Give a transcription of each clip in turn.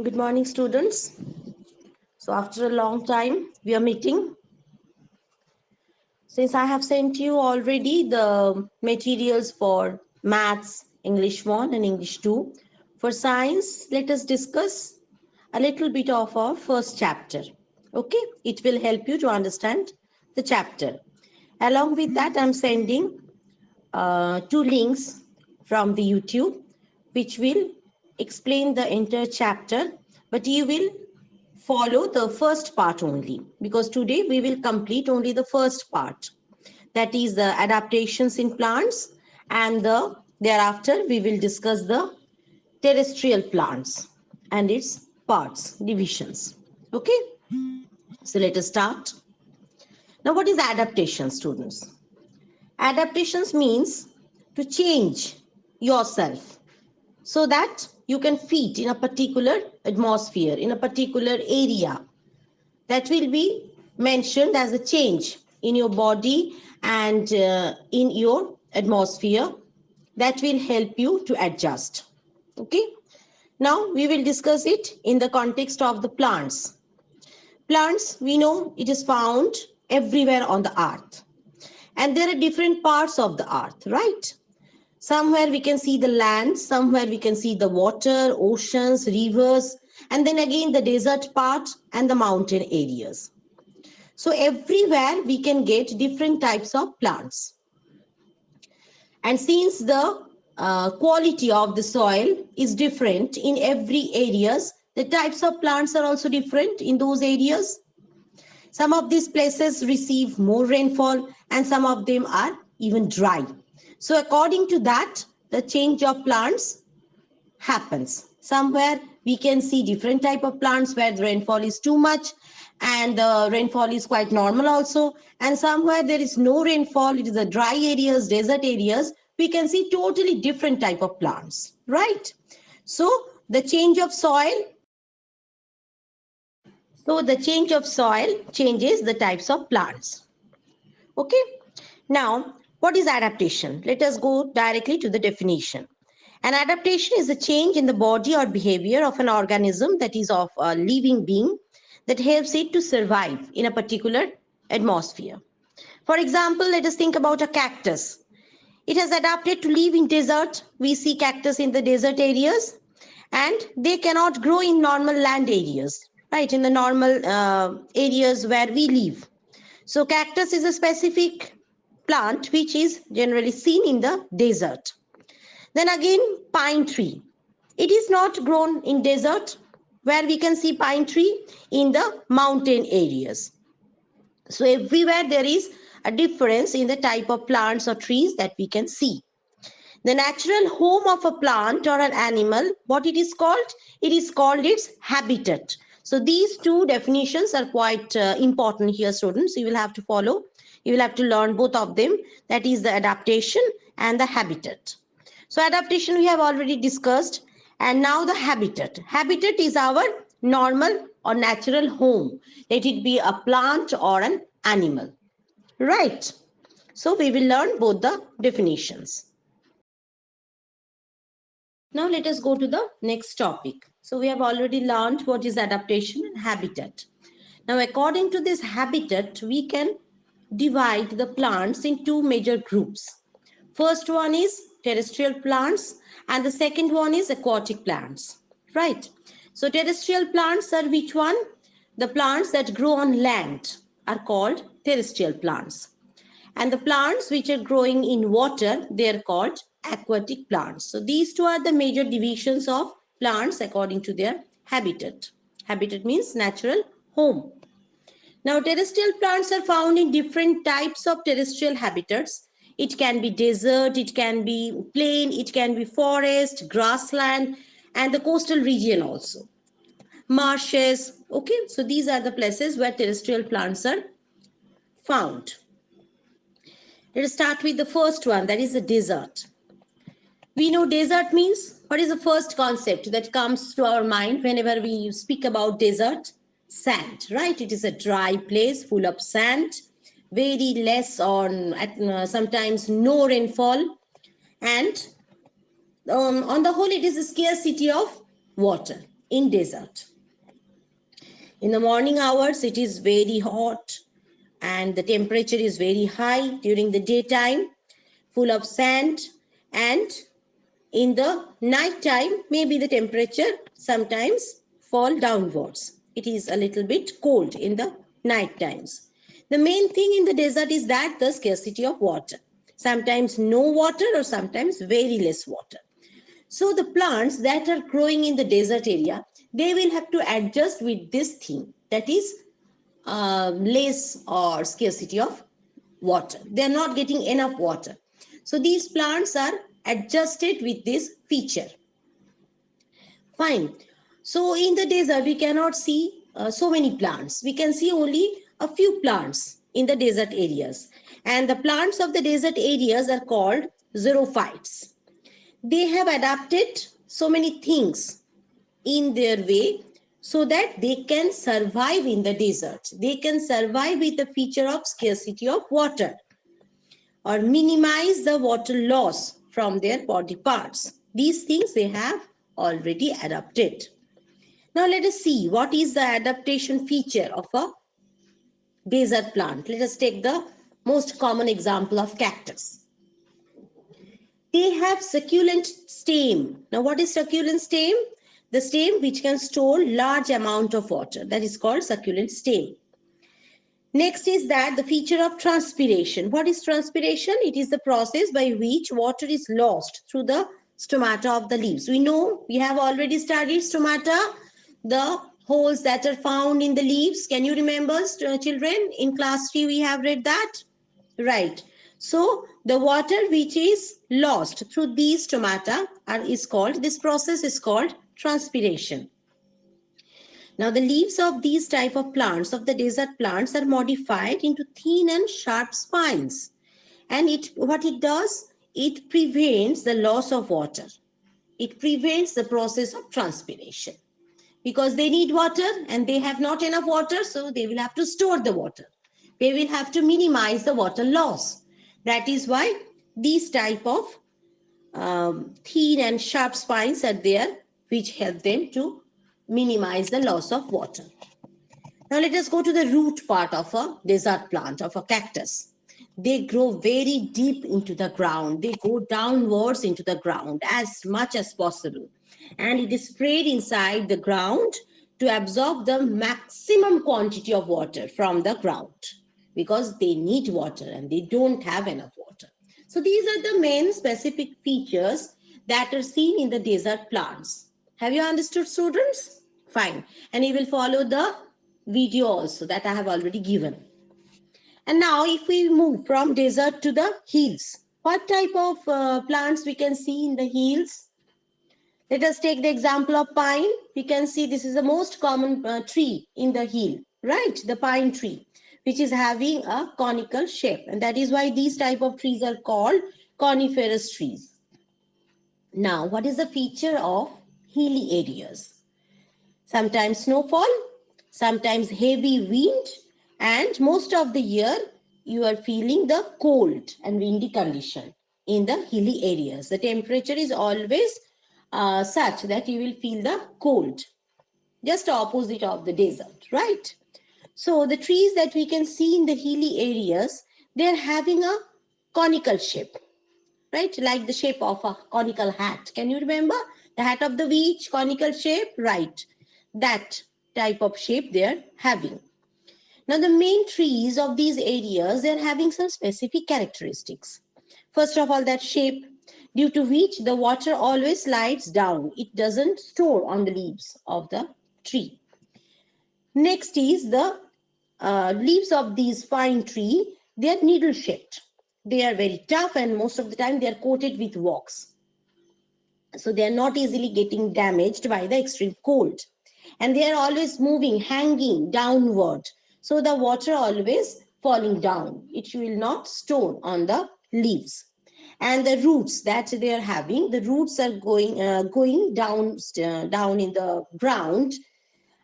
Good morning, students. So after a long time, we are meeting. Since I have sent you already the materials for maths, English 1 and English 2. For science, let us discuss a little bit of our first chapter. Okay, it will help you to understand the chapter. Along with that, I'm sending two links from the YouTube, which will explain the entire chapter, but you will follow the first part only because today we will complete only the first part, that is the adaptations in plants, and thereafter we will discuss the terrestrial plants and its parts, divisions. Okay, so let us start. Now, what is adaptation, students? Adaptations means to change yourself so that you can fit in a particular atmosphere, in a particular area. That will be mentioned as a change in your body and in your atmosphere that will help you to adjust. Okay. Now we will discuss it in the context of the plants. Plants, we know it is found everywhere on the earth. And there are different parts of the earth, right? Somewhere we can see the land, somewhere we can see the water, oceans, rivers, and then again the desert part and the mountain areas. So everywhere we can get different types of plants. And since the quality of the soil is different in every areas, the types of plants are also different in those areas. Some of these places receive more rainfall and some of them are even dry. So according to that, the change of plants happens. Somewhere we can see different type of plants where the rainfall is too much and the rainfall is quite normal also. And somewhere there is no rainfall, it is the dry areas, desert areas, we can see totally different type of plants, right? So the change of soil, changes the types of plants. Okay. Now, what is adaptation? Let us go directly to the definition. An adaptation is a change in the body or behavior of an organism, that is of a living being, that helps it to survive in a particular atmosphere. For example, let us think about a cactus. It has adapted to live in desert. We see cactus in the desert areas and they cannot grow in normal land areas, right? In the normal areas where we live. So cactus is a specific plant which is generally seen in the desert. Then again, pine tree. It is not grown in desert where we can see pine tree in the mountain areas. So everywhere there is a difference in the type of plants or trees that we can see. The natural home of a plant or an animal, what it is called? It is called its habitat. So these two definitions are quite important here, students. You will have to follow. You will have to learn both of them. That is the adaptation and the habitat. So adaptation we have already discussed. And now the habitat. Habitat is our normal or natural home. Let it be a plant or an animal. Right. So we will learn both the definitions. Now let us go to the next topic. So we have already learned what is adaptation and habitat. Now according to this habitat, we can divide the plants in two major groups. First one is terrestrial plants and the second one is aquatic plants. Right. So terrestrial plants are which one? The plants that grow on land are called terrestrial plants. And the plants which are growing in water, they are called aquatic plants. So these two are the major divisions of plants according to their habitat. Habitat means natural home. Now terrestrial plants are found in different types of terrestrial habitats. It can be desert, it can be plain, it can be forest, grassland, and the coastal region also. Marshes. Okay, so these are the places where terrestrial plants are found. Let us start with the first one, that is the desert. We know desert means, what is the first concept that comes to our mind whenever we speak about desert? Sand, right? It is a dry place full of sand, very less on, sometimes no rainfall, and on the whole, it is a scarcity of water in desert. In the morning hours, it is very hot and the temperature is very high during the daytime, full of sand, and in the night time, maybe the temperature sometimes fall downwards. It is a little bit cold in the night times. The main thing in the desert is that the scarcity of water. Sometimes no water or sometimes very less water. So the plants that are growing in the desert area, they will have to adjust with this thing, that is less or scarcity of water. They are not getting enough water. So these plants are adjusted with this feature. Fine. So in the desert, we cannot see so many plants. We can see only a few plants in the desert areas. And the plants of the desert areas are called xerophytes. They have adapted so many things in their way so that they can survive in the desert. They can survive with the feature of scarcity of water or minimize the water loss from their body parts. These things they have already adapted. Now let us see what is the adaptation feature of a desert plant. Let us take the most common example of cactus. They have succulent stem. Now what is succulent stem? The stem which can store large amount of water. That is called succulent stem. Next is that the feature of transpiration. What is transpiration? It is the process by which water is lost through the stomata of the leaves. We know, we have already studied stomata, the holes that are found in the leaves. Can you remember, children? In class 3 we have read that. Right. So the water which is lost through these stomata this process is called transpiration. Now the leaves of these type of plants, of the desert plants, are modified into thin and sharp spines. And what it does, it prevents the loss of water. It prevents the process of transpiration. Because they need water and they have not enough water, so they will have to store the water. They will have to minimize the water loss. That is why these type of thin and sharp spines are there, which help them to minimize the loss of water. Now let us go to the root part of a desert plant, of a cactus. They grow very deep into the ground. They go downwards into the ground as much as possible. And it is sprayed inside the ground to absorb the maximum quantity of water from the ground because they need water and they don't have enough water. So these are the main specific features that are seen in the desert plants. Have you understood, students? Fine. And you will follow the video also that I have already given. And now if we move from desert to the hills, what type of plants we can see in the hills? Let us take the example of pine. We can see this is the most common tree in the hill, right? The pine tree, which is having a conical shape. And that is why these type of trees are called coniferous trees. Now, what is the feature of hilly areas? Sometimes snowfall, sometimes heavy wind, and most of the year you are feeling the cold and windy condition in the hilly areas. The temperature is always such that you will feel the cold, just opposite of the desert, right? So the trees that we can see in the hilly areas, they are having a conical shape, right? Like the shape of a conical hat. Can you remember the hat of the witch, conical shape? Right. That type of shape they are having. Now the main trees of these areas, they are having some specific characteristics. First of all, that shape, due to which the water always slides down. It doesn't store on the leaves of the tree. Next is the leaves of these pine tree, they are needle shaped. They are very tough and most of the time they are coated with wax. So they are not easily getting damaged by the extreme cold. And they are always moving, hanging downward. So the water always falling down. It will not store on the leaves. And the roots that they are having, the roots are going down in the ground,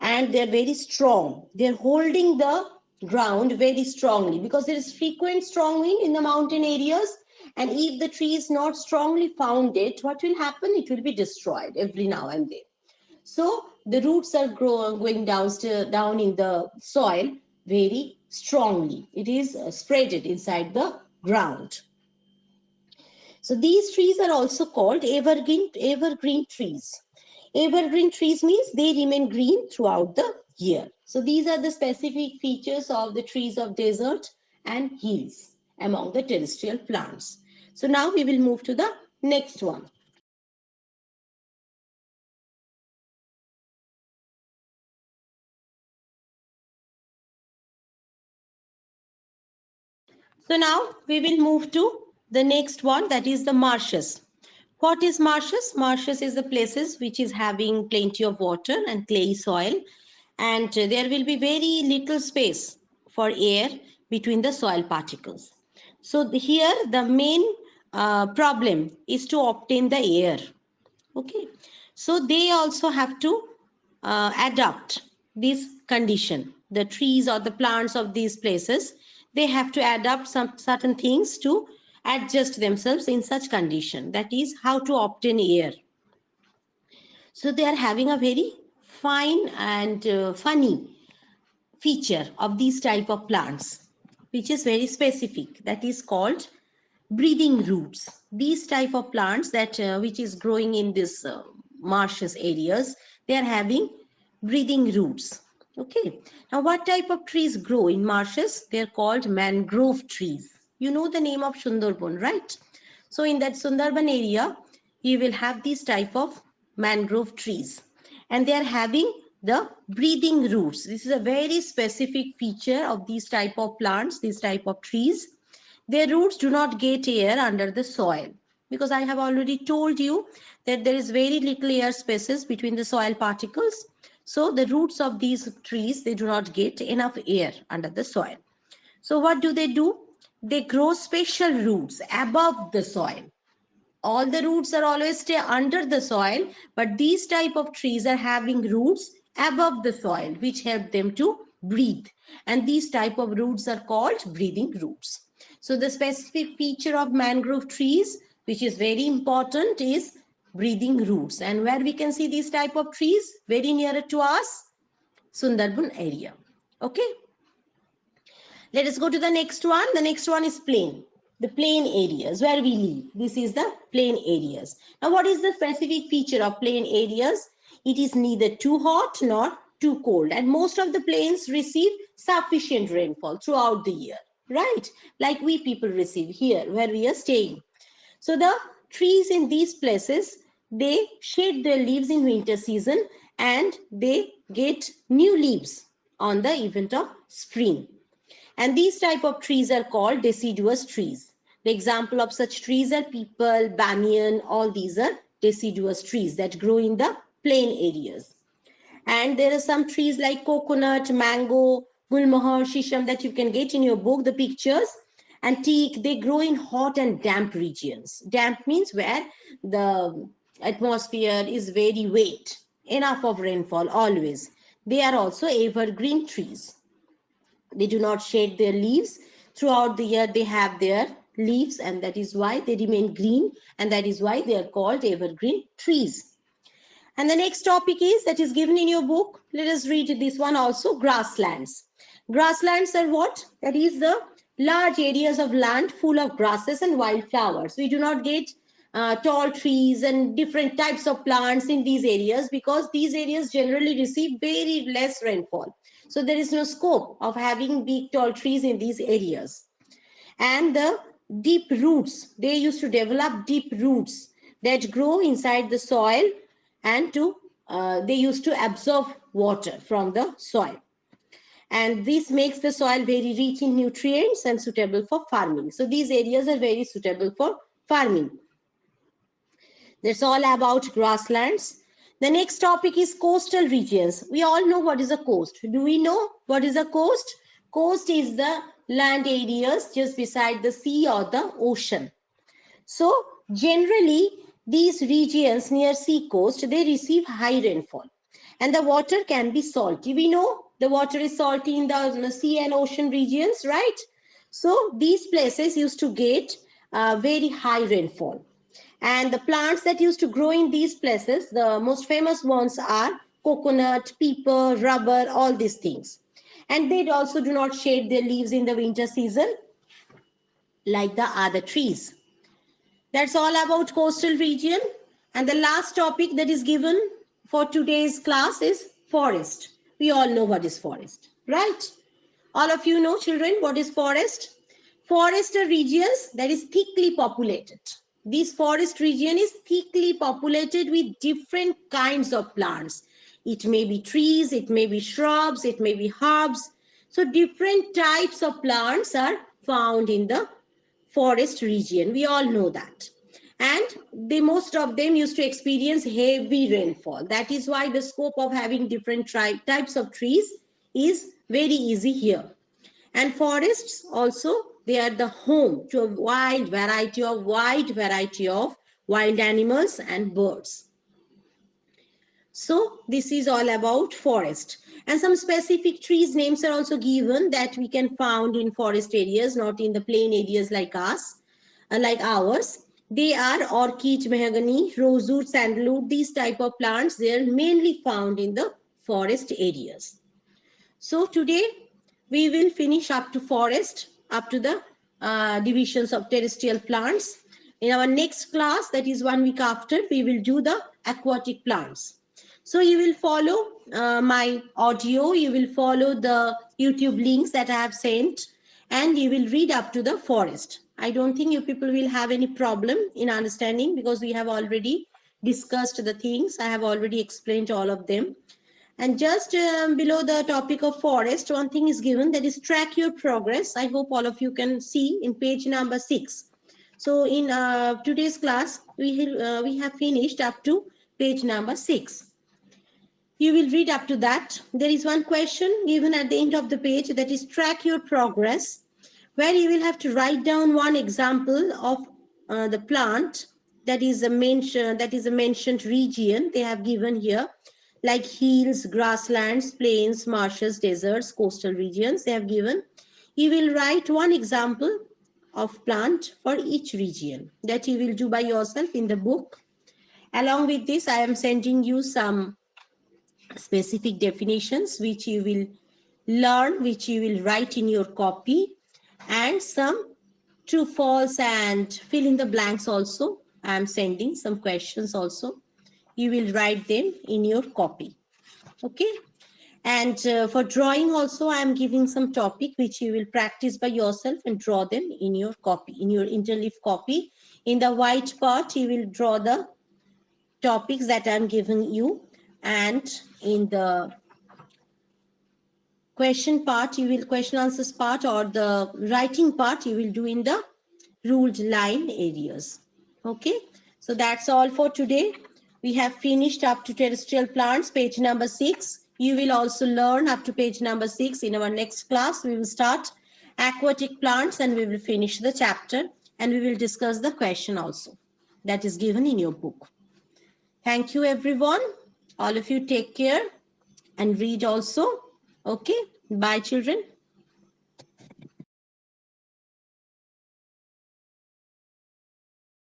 and they're very strong. They're holding the ground very strongly because there is frequent strong wind in the mountain areas. And if the tree is not strongly founded, what will happen? It will be destroyed every now and then. So the roots are going down in the soil very strongly. It is spreaded inside the ground. So these trees are also called evergreen trees. Evergreen trees means they remain green throughout the year. So these are the specific features of the trees of desert and hills among the terrestrial plants. So now we will move to the next one. So now we will move to the next one, that is the marshes. What is marshes? Marshes is the places which is having plenty of water and clay soil, and there will be very little space for air between the soil particles. So here the main problem is to obtain the air. Okay, so they also have to adapt this condition. The trees or the plants of these places, they have to adapt some certain things to adjust themselves in such condition. That is how to obtain air. So they are having a very fine and funny feature of these type of plants, which is very specific. That is called breathing roots. These type of plants that which is growing in this marshes areas, they are having breathing roots. Okay, now what type of trees grow in marshes? They are called mangrove trees. You know the name of Sundarban, right? So in that Sundarban area, you will have these type of mangrove trees, and they are having the breathing roots. This is a very specific feature of these type of plants, these type of trees. Their roots do not get air under the soil, because I have already told you that there is very little air spaces between the soil particles. So the roots of these trees, they do not get enough air under the soil. So what do? They grow special roots above the soil. All the roots are always stay under the soil, but these type of trees are having roots above the soil, which help them to breathe, and these type of roots are called breathing roots. So the specific feature of mangrove trees, which is very important, is breathing roots. And where we can see these type of trees? Very near to us, Sundarban area. Okay, let us go to the next one. The next one is plain. The plain areas where we live. This is the plain areas. Now, what is the specific feature of plain areas? It is neither too hot nor too cold. And most of the plains receive sufficient rainfall throughout the year, right? Like we people receive here where we are staying. So the trees in these places, they shed their leaves in winter season and they get new leaves on the event of spring. And these type of trees are called deciduous trees. The example of such trees are peepal, banyan, all these are deciduous trees that grow in the plain areas. And there are some trees like coconut, mango, gulmohar, shisham that you can get in your book, the pictures. And teak, they grow in hot and damp regions. Damp means where the atmosphere is very wet, enough of rainfall always. They are also evergreen trees. They do not shed their leaves throughout the year. They have their leaves, and that is why they remain green, and that is why they are called evergreen trees. And the next topic is that is given in your book. Let us read this one also. Grasslands. Grasslands are what? That is the large areas of land full of grasses and wildflowers. We do not get tall trees and different types of plants in these areas, because these areas generally receive very less rainfall. So there is no scope of having big tall trees in these areas. And the deep roots, they used to develop deep roots that grow inside the soil, and they used to absorb water from the soil, and this makes the soil very rich in nutrients and suitable for farming. So these areas are very suitable for farming. That's all about grasslands. The next topic is coastal regions. We all know what is a coast. Do we know what is a coast? Coast is the land areas just beside the sea or the ocean. So generally, these regions near sea coast, they receive high rainfall, and the water can be salty. We know the water is salty in the sea and ocean regions, right? So these places used to get very high rainfall. And the plants that used to grow in these places, the most famous ones are coconut, peepal, rubber, all these things. And they also do not shed their leaves in the winter season like the other trees. That's all about coastal region. And the last topic that is given for today's class is forest. We all know what is forest, right? All of you know, children, what is forest? Forest are regions that is thickly populated. This forest region is thickly populated with different kinds of plants. It may be trees, it may be shrubs, it may be herbs. So different types of plants are found in the forest region. We all know that. And most of them used to experience heavy rainfall. That is why the scope of having different types of trees is very easy here. And forests also, they are the home to a wide variety of wild animals and birds. So this is all about forest. And some specific trees names are also given that we can found in forest areas, not in the plain areas like us, like ours. They are orchid, mahogany, rosewood, sandalwood. These type of plants, they are mainly found in the forest areas. So today we will finish up to forest, up to the divisions of terrestrial plants. In our next class, that is 1 week after, we will do the aquatic plants. So you will follow my audio, you will follow the YouTube links that I have sent, and you will read up to the forest. I don't think you people will have any problem in understanding because we have already discussed the things. I have already explained all of them. And just below the topic of forest, one thing is given, that is track your progress. I hope all of you can see in page number 6. So in today's class, we have finished up to page number 6. You will read up to that. There is one question given at the end of the page, that is track your progress, where you will have to write down one example of the plant that is a mentioned region they have given here, like hills, grasslands, plains, marshes, deserts, coastal regions they have given. You will write one example of plant for each region that you will do by yourself in the book. Along with this, I am sending you some specific definitions which you will learn, which you will write in your copy, and some true, false, and fill in the blanks also. I am sending some questions also. You will write them in your copy. Okay. And for drawing also, I am giving some topic which you will practice by yourself and draw them in your copy, in your interleaf copy. In the white part, you will draw the topics that I am giving you, and in the question answers part, or the writing part, you will do in the ruled line areas. Okay, so that's all for today. We have finished up to terrestrial plants, page number 6. You will also learn up to page number 6. In our next class, we will start aquatic plants and we will finish the chapter, and we will discuss the question also that is given in your book. Thank you, everyone. All of you take care and read also. Okay, bye, children.